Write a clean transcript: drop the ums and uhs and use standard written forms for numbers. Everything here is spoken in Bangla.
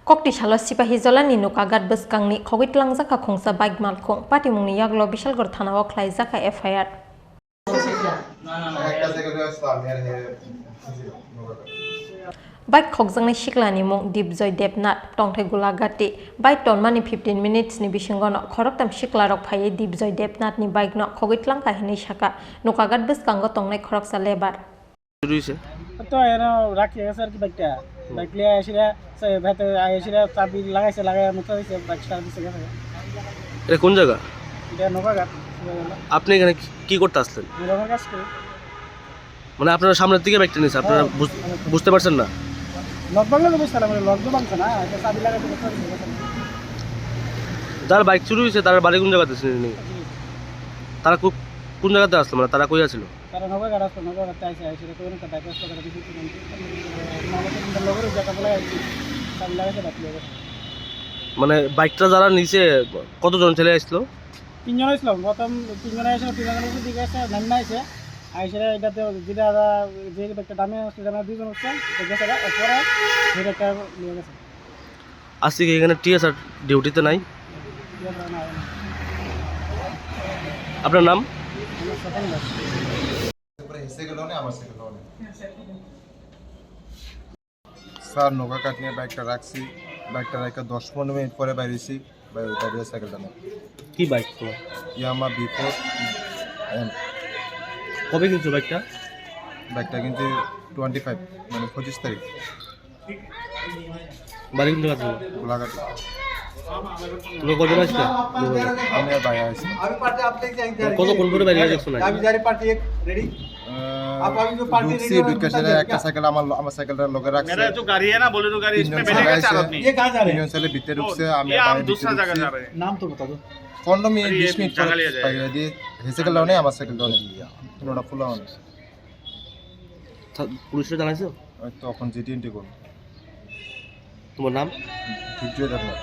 Kokti Shalo Sipahi Zolani Nukagat Buskangni Kogitlang Zaka Kongsa Bike Malkong Patimuni Yaglo Bishal Gortana Waklai Zaka FIR Bike Kokzangni Shiklani Mong Dipjoy Depnat Tongte Gulagati Bike Ton Mani 15 minutes ni Bishingono Koroktam Shiklarok Paye Dipjoy Depnat ni Bike no Kogitlang Kahini Shaka Nukagat Buskango Tongne Koroksa Lebar তো এরা রাখি গেছে আর কি বাইকটা বাইক লিয়ে আসিরা ভেতরে আসিরা চাবি লাগাইছে লাগাই মতো হয়েছে বাইক স্টার্ট দিছে গেছে এটা কোন জায়গা? এটা নৌকাঘাট আপনি এখানে কি করতে আসলেন? নৌকার কাজ করি মানে আপনারা সামনের দিকে বাইকটা নিয়েছে আপনারা বুঝতে পারছেন না? লক বাংলা তো বুঝতে পারলাম লক তো বাংলা না এটা চাবি লাগাইছে মতো হয়েছে যার বাইক চুরি হয়েছে তার বাড়ি কোন জায়গাতে ছিল? তারা কোন জায়গাতে আসলো, মানে তারা কই আছিল? তারা নৌকাঘাট আসলো নৌকাঘাটে আইসে আইসে তো একটা বাইক আসলো কিছু লগের জায়গা বলে চাবি লাগাইছে বাইক লিয়ে গেছে। মানে বাইকটা যারা নিচে কতজন ছেলে আসলো? তিনজন আসলাম প্রথম তিনজনে এসে তিনজনের উপর দিকে এসে নামে আইসে আইসে এটাতে যেটা যে বাইকটা দামে আসছে দামে দুজন হচ্ছে গেছে পরে যে বাইকটা নিয়ে গেছে। আজকে কি এখানে টিএসআর ডিউটিতে নাই? আপনার নাম? স্যার নৌকাঘাট নিয়ে বাইকটা রাখছি, বাইকটা রেখে 10-15 মিনিট পরে বাইরেছি, বাইরে সাইকেলটা নেই। কি বাইক তোমার? ইয়ামা B4 কবে কিনছো বাইকটা? বাইকটা কিন্তু 25 মানে 25 তারিখ বাড়ি কোন জায়গা ছিল? গোলাঘাটে। তুমি কজন আসলে? আমি আর বাইরে আছি কতক্ষণ পরে বাইরে গেছো না? ঢুকছি ঢুকেছে একটা সাইকেল আমার সাইকেলটার লগে রাখছে। मेरा जो गाड़ी है ना बोले तो गाड़ी इसमें बैठेगा 4 आदमी। ये कहां जा रहे हैं? तीन ছেলে ভিতরে ঢুকছে আমি ये বাইরে आप दूसरा जगह जा रहे हैं। নাম তো বতা দো 15 মিনিট 20 মিনিট জায়গা লিয়ে যায়। বাইরে দিয়ে সাইকেলটাও নেই আমার সাইকেলটাও নেই পুরোটা ফুলা অনেক পুলিশে জানাইছো? তখন জিটিএনটি করব তোমার নাম? ঠিক আছে আপনার